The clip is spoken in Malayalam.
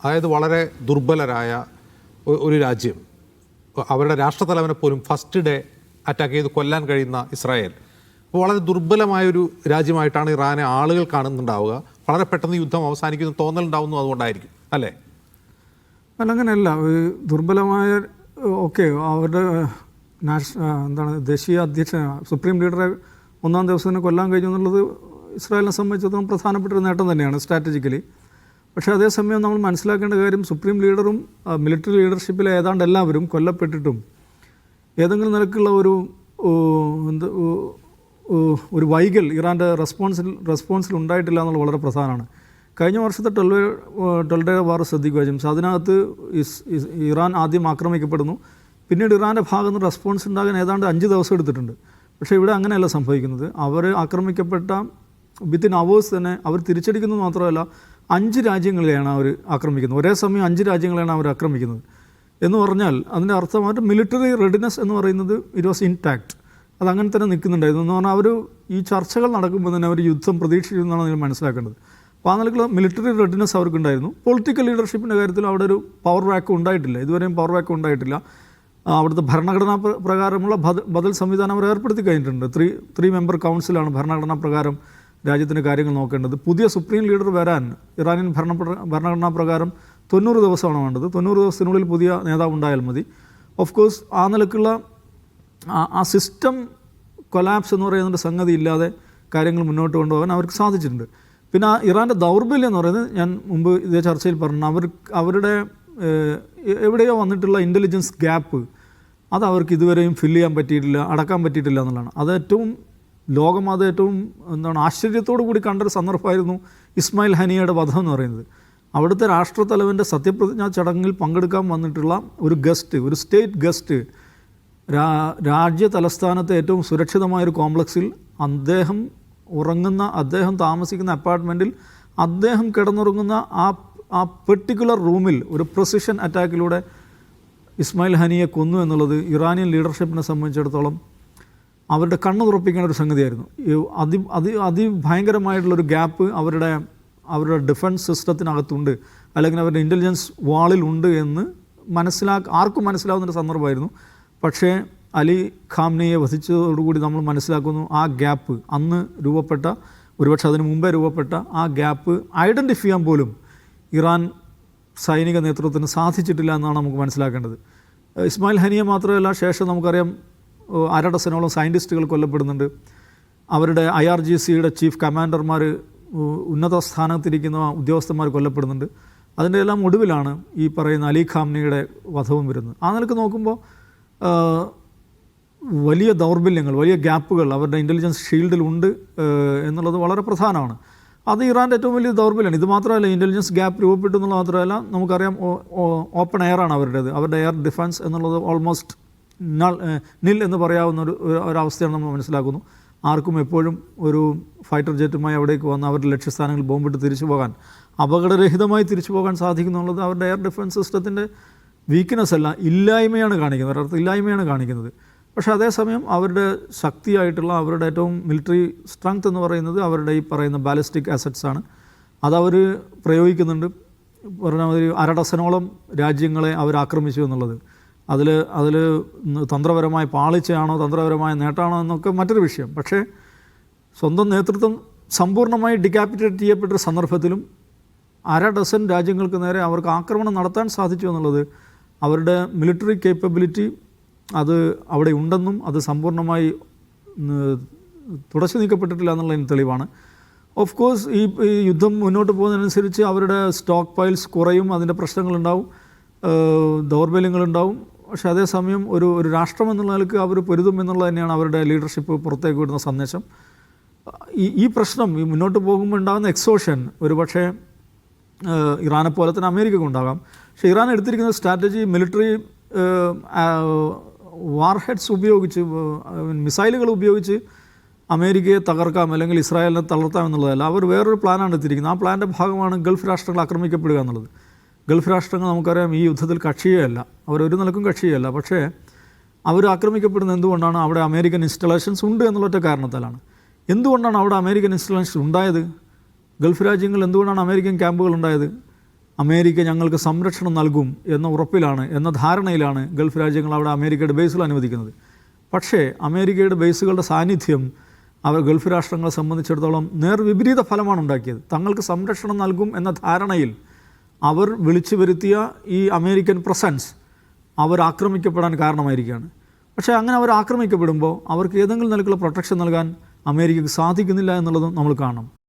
അതായത് വളരെ ദുർബലരായ ഒരു രാജ്യം, അവരുടെ രാഷ്ട്രത്തലവനെ പോലും ഫസ്റ്റ് ഡേ അറ്റാക്ക് ചെയ്ത് കൊല്ലാൻ കഴിയുന്ന ഇസ്രായേൽ, അപ്പോൾ വളരെ ദുർബലമായൊരു രാജ്യമായിട്ടാണ് ഇറാനെ ആളുകൾ കാണുന്നുണ്ടാവുക. വളരെ പെട്ടെന്ന് യുദ്ധം അവസാനിക്കുന്ന തോന്നലുണ്ടാവുന്നു അതുകൊണ്ടായിരിക്കും അല്ലേ? അല്ല, അങ്ങനെയല്ല. ദുർബലമായ അവരുടെ എന്താണ് ദേശീയ അധ്യക്ഷൻ സുപ്രീം ലീഡറെ ഒന്നാം ദിവസം തന്നെ കൊല്ലാൻ കഴിഞ്ഞു എന്നുള്ളത് ഇസ്രായേലിനെ സംബന്ധിച്ചിടത്തോളം പ്രധാനപ്പെട്ട ഒരു നേട്ടം തന്നെയാണ് സ്ട്രാറ്റജിക്കലി. പക്ഷേ അതേസമയം നമ്മൾ മനസ്സിലാക്കേണ്ട കാര്യം, സുപ്രീം ലീഡറും മിലിറ്ററി ലീഡർഷിപ്പിലെ ഏതാണ്ട് എല്ലാവരും കൊല്ലപ്പെട്ടിട്ടും ഏതെങ്കിലും നിലക്കുള്ള ഒരു വൈകൽ ഇറാൻ്റെ റെസ്പോൺസിൽ ഉണ്ടായിട്ടില്ല എന്നുള്ളത് വളരെ പ്രധാനമാണ്. കഴിഞ്ഞ വർഷത്തെ 12 ഡേ വാർ ശ്രദ്ധിക്കുക ജെയിംസ്. അതിനകത്ത് ഇറാൻ ആദ്യം ആക്രമിക്കപ്പെടുന്നു, പിന്നീട് ഇറാൻ്റെ ഭാഗത്ത് നിന്ന് റെസ്പോൺസ് ഉണ്ടാകാൻ ഏതാണ്ട് 5 ദിവസം എടുത്തിട്ടുണ്ട്. പക്ഷേ ഇവിടെ അങ്ങനെയല്ല സംഭവിക്കുന്നത്. അവർ ആക്രമിക്കപ്പെട്ട വിത്തിൻ അവേഴ്സ് തന്നെ അവർ തിരിച്ചടിക്കുന്നത് മാത്രമല്ല, 5 രാജ്യങ്ങളെയാണ് അവർ ആക്രമിക്കുന്നത്. ഒരേ സമയം 5 രാജ്യങ്ങളെയാണ് അവർ ആക്രമിക്കുന്നത് എന്ന് പറഞ്ഞാൽ അതിൻ്റെ അർത്ഥമായിട്ട് മിലിറ്ററി റെഡിനെസ് എന്ന് പറയുന്നത് ഇറ്റ് വാസ് ഇൻടാക്ട്. അതങ്ങനെ തന്നെ നിൽക്കുന്നുണ്ടായിരുന്നു എന്ന് പറഞ്ഞാൽ അവർ ഈ ചർച്ചകൾ നടക്കുമ്പോൾ തന്നെ അവർ യുദ്ധം പ്രതീക്ഷിക്കുന്നതാണ് നിങ്ങൾ മനസ്സിലാക്കേണ്ടത്. അപ്പോൾ ആ നിലക്കുള്ള മിലിറ്ററി റെഡിനെസ് അവർക്കുണ്ടായിരുന്നു. പൊളിറ്റിക്കൽ ലീഡർഷിപ്പിൻ്റെ കാര്യത്തിൽ അവിടെ ഒരു പവർ വാക്കം ഉണ്ടായിട്ടില്ല, ഇതുവരെയും പവർ വാക്കം ഉണ്ടായിട്ടില്ല. അവിടുത്തെ ഭരണഘടനാ പ്രകാരമുള്ള ബദൽ സംവിധാനം അവർ ഏർപ്പെടുത്തി കഴിഞ്ഞിട്ടുണ്ട്. 3 മെമ്പർ കൗൺസിലാണ് ഭരണഘടനാ പ്രകാരം രാജ്യത്തിൻ്റെ കാര്യങ്ങൾ നോക്കേണ്ടത്. പുതിയ സുപ്രീം ലീഡർ വരാൻ ഇറാനിയൻ ഭരണഘടനാ പ്രകാരം 90 ദിവസമാണ് വേണ്ടത്. 90 ദിവസത്തിനുള്ളിൽ പുതിയ നേതാവ് ഉണ്ടായാൽ മതി. ഓഫ് കോഴ്സ് ആ നിലക്കുള്ള ആ സിസ്റ്റം കൊലാപ്സ് എന്ന് പറയുന്ന സംഗതി ഇല്ലാതെ കാര്യങ്ങൾ മുന്നോട്ട് കൊണ്ടുപോകാൻ അവർക്ക് സാധിച്ചിട്ടുണ്ട്. പിന്നെ ഇറാൻ്റെ ദൗർബല്യം എന്ന് പറയുന്നത് ഞാൻ മുമ്പ് ഇതേ ചർച്ചയിൽ പറഞ്ഞു, അവരുടെ എവിടെയോ വന്നിട്ടുള്ള ഇൻ്റലിജൻസ് ഗ്യാപ്പ് അത് അവർക്ക് ഇതുവരെയും ഫില്ല് ചെയ്യാൻ പറ്റിയിട്ടില്ല, അടക്കാൻ പറ്റിയിട്ടില്ല എന്നുള്ളതാണ്. അത് ഏറ്റവും ആശ്ചര്യത്തോടു കൂടി കണ്ടൊരു സന്ദർഭമായിരുന്നു ഇസ്മായിൽ ഹനിയയുടെ വധം എന്ന് പറയുന്നത്. അവിടുത്തെ രാഷ്ട്രത്തലവൻ്റെ സത്യപ്രതിജ്ഞാ ചടങ്ങിൽ പങ്കെടുക്കാൻ വന്നിട്ടുള്ള ഒരു സ്റ്റേറ്റ് ഗസ്റ്റ് രാജ്യ തലസ്ഥാനത്തെ ഏറ്റവും സുരക്ഷിതമായൊരു കോംപ്ലക്സിൽ അദ്ദേഹം താമസിക്കുന്ന അപ്പാർട്ട്മെൻറ്റിൽ അദ്ദേഹം കിടന്നുറങ്ങുന്ന ആ പെർട്ടിക്കുലർ റൂമിൽ ഒരു പ്രിസിഷൻ അറ്റാക്കിലൂടെ ഇസ്മായിൽ ഹനിയെ കൊന്നു എന്നുള്ളത് ഇറാനിയൻ ലീഡർഷിപ്പിനെ സംബന്ധിച്ചിടത്തോളം അവരുടെ കണ്ണ് തുറപ്പിക്കേണ്ട ഒരു സംഗതിയായിരുന്നു. അതിഭയങ്കരമായിട്ടുള്ളൊരു ഗ്യാപ്പ് അവരുടെ ഡിഫൻസ് സിസ്റ്റത്തിനകത്തുണ്ട്, അല്ലെങ്കിൽ അവരുടെ ഇൻ്റലിജൻസ് വാളിലുണ്ട് എന്ന് ആർക്കും മനസ്സിലാവുന്നൊരു സന്ദർഭമായിരുന്നു. പക്ഷേ അലി ഖാംനെയെ വധിച്ചതോടുകൂടി നമ്മൾ മനസ്സിലാക്കുന്നു ആ ഗ്യാപ്പ് അന്ന് രൂപപ്പെട്ട, ഒരുപക്ഷെ അതിന് മുമ്പേ രൂപപ്പെട്ട ആ ഗ്യാപ്പ് ഐഡൻറ്റിഫൈ ചെയ്യാൻ പോലും ഇറാൻ സൈനിക നേതൃത്വത്തിന് സാധിച്ചിട്ടില്ല എന്നാണ് നമുക്ക് മനസ്സിലാക്കേണ്ടത്. ഇസ്മായിൽ ഹനിയെ മാത്രമല്ല, ശേഷം നമുക്കറിയാം 1/2 ഡസനോളം സയൻറ്റിസ്റ്റുകൾ കൊല്ലപ്പെടുന്നുണ്ട്. അവരുടെ IRGCയുടെ ചീഫ് കമാൻഡർമാർ, ഉന്നത സ്ഥാനത്തിരിക്കുന്ന ഉദ്യോഗസ്ഥന്മാർ കൊല്ലപ്പെടുന്നുണ്ട്. അതിൻ്റെ എല്ലാം ഒടുവിലാണ് ഈ പറയുന്ന അലി ഖാംനെയുടെ വധവും വരുന്നത്. ആ നിലക്ക് നോക്കുമ്പോൾ വലിയ ദൗർബല്യങ്ങൾ, വലിയ ഗ്യാപ്പുകൾ അവരുടെ ഇൻ്റലിജൻസ് ഷീൽഡിലുണ്ട് എന്നുള്ളത് വളരെ പ്രധാനമാണ്. അത് ഇറാൻ്റെ ഏറ്റവും വലിയ ദൗർബല്യമാണ്. ഇത് മാത്രമല്ല, ഇൻ്റലിജൻസ് ഗ്യാപ്പ് രൂപപ്പെട്ടു എന്നുള്ളത് മാത്രമല്ല, നമുക്കറിയാം ഓപ്പൺ എയറാണ് അവരുടെ എയർ ഡിഫൻസ് എന്നുള്ളത് ഓൾമോസ്റ്റ് നിൽ എന്ന് പറയാവുന്ന ഒരവസ്ഥയാണ് നമ്മൾ മനസ്സിലാക്കുന്നു. ആർക്കും എപ്പോഴും ഒരു ഫൈറ്റർ ജെറ്റുമായി അവിടേക്ക് വന്ന് അവരുടെ ലക്ഷ്യസ്ഥാനങ്ങളിൽ ബോംബിട്ട് തിരിച്ചു പോകാൻ, അപകടരഹിതമായി തിരിച്ചു പോകാൻ സാധിക്കുന്നുള്ളത് അവരുടെ എയർ ഡിഫൻസ് സിസ്റ്റത്തിൻ്റെ വീക്ക്നെസ് അല്ല, ഇല്ലായ്മയാണ് കാണിക്കുന്നത്, ഒരർത്ഥം ഇല്ലായ്മയാണ് കാണിക്കുന്നത്. പക്ഷേ അതേസമയം അവരുടെ ശക്തിയായിട്ടുള്ള അവരുടെ ഏറ്റവും മിലിറ്ററി സ്ട്രെങ്ത് എന്ന് പറയുന്നത് അവരുടെ ഈ പറയുന്ന ബാലിസ്റ്റിക് അസറ്റ്സാണ്. അതവർ പ്രയോഗിക്കുന്നുണ്ട്. പറഞ്ഞാൽ 1/2 ഡസനോളം രാജ്യങ്ങളെ അവർ ആക്രമിച്ചു എന്നുള്ളത് അതിൽ തന്ത്രപരമായ പാളിച്ചയാണോ തന്ത്രപരമായ നേട്ടമാണോ എന്നൊക്കെ മറ്റൊരു വിഷയം. പക്ഷേ സ്വന്തം നേതൃത്വം സമ്പൂർണ്ണമായി ഡിക്കാപ്പിറ്റേറ്റ് ചെയ്യപ്പെട്ടൊരു സന്ദർഭത്തിലും 1/2 ഡസൻ രാജ്യങ്ങൾക്ക് നേരെ അവർക്ക് ആക്രമണം നടത്താൻ സാധിച്ചു എന്നുള്ളത് അവരുടെ മിലിറ്ററി കേപ്പബിലിറ്റി അത് അവിടെ ഉണ്ടെന്നും അത് സമ്പൂർണ്ണമായി തുടച്ചു നീക്കപ്പെട്ടിട്ടില്ല എന്നുള്ളതിന് തെളിവാണ്. ഓഫ് കോഴ്സ് ഈ യുദ്ധം മുന്നോട്ട് പോകുന്നതിനനുസരിച്ച് അവരുടെ സ്റ്റോക്ക് പൈൽസ് കുറയും, അതിൻ്റെ പ്രശ്നങ്ങളുണ്ടാവും, ദൗർബല്യങ്ങളുണ്ടാവും. പക്ഷേ അതേസമയം ഒരു രാഷ്ട്രം എന്നുള്ള നിലക്ക് അവർ പൊരുതും എന്നുള്ളത് തന്നെയാണ് അവരുടെ ലീഡർഷിപ്പ് പുറത്തേക്ക് വിടുന്ന സന്ദേശം. ഈ പ്രശ്നം മുന്നോട്ട് പോകുമ്പോൾ ഉണ്ടാകുന്ന എക്സോഷൻ ഒരു പക്ഷേ ഇറാനെ പോലെ തന്നെ അമേരിക്കയ്ക്ക് ഉണ്ടാകാം. പക്ഷേ ഇറാൻ എടുത്തിരിക്കുന്ന സ്ട്രാറ്റജി മിലിറ്ററി വാർഹെഡ്സ് ഉപയോഗിച്ച്, മിസൈലുകൾ ഉപയോഗിച്ച് അമേരിക്കയെ തകർക്കാം അല്ലെങ്കിൽ ഇസ്രായേലിനെ തളർത്താം എന്നുള്ളതല്ല. അവർ വേറൊരു പ്ലാനാണ് എടുത്തിരിക്കുന്നത്. ആ പ്ലാൻ്റെ ഭാഗമാണ് ഗൾഫ് രാഷ്ട്രങ്ങൾ ആക്രമിക്കപ്പെടുക എന്നുള്ളത്. ഗൾഫ് രാഷ്ട്രങ്ങൾ നമുക്കറിയാം ഈ യുദ്ധത്തിൽ കക്ഷിയല്ല, അവരൊരു നിലക്കും കക്ഷിയല്ല. പക്ഷേ അവർ ആക്രമിക്കപ്പെടുന്നത് എന്തുകൊണ്ടാണ്? അവിടെ അമേരിക്കൻ ഇൻസ്റ്റലേഷൻസ് ഉണ്ട് എന്നുള്ളൊറ്റ കാരണത്താലാണ്. എന്തുകൊണ്ടാണ് അവിടെ അമേരിക്കൻ ഇൻസ്റ്റലേഷൻസ് ഉണ്ടായത്? ഗൾഫ് രാജ്യങ്ങൾ എന്തുകൊണ്ടാണ് അമേരിക്കൻ ക്യാമ്പുകൾ ഉണ്ടായത്? അമേരിക്ക ഞങ്ങൾക്ക് സംരക്ഷണം നൽകും എന്ന ഉറപ്പിലാണ്, എന്ന ധാരണയിലാണ് ഗൾഫ് രാജ്യങ്ങൾ അവിടെ അമേരിക്കയുടെ ബേസുകൾ അനുവദിക്കുന്നത്. പക്ഷേ അമേരിക്കയുടെ ബേസുകളുടെ സാന്നിധ്യം അവർ ഗൾഫ് രാഷ്ട്രങ്ങളെ സംബന്ധിച്ചിടത്തോളം നേർവിപരീത ഫലമാണ് ഉണ്ടാക്കിയത്. തങ്ങൾക്ക് സംരക്ഷണം നൽകും എന്ന ധാരണയിൽ അവർ വിളിച്ചു വരുത്തിയ ഈ അമേരിക്കൻ പ്രസൻസ് അവർ ആക്രമിക്കപ്പെടാൻ കാരണമായിരിക്കുകയാണ്. പക്ഷേ അങ്ങനെ അവർ ആക്രമിക്കപ്പെടുമ്പോൾ അവർക്ക് ഏതെങ്കിലും നിലക്കുള്ള പ്രൊട്ടക്ഷൻ നൽകാൻ അമേരിക്കക്ക് സാധിക്കുന്നില്ല എന്നുള്ളതും നമ്മൾ കാണണം.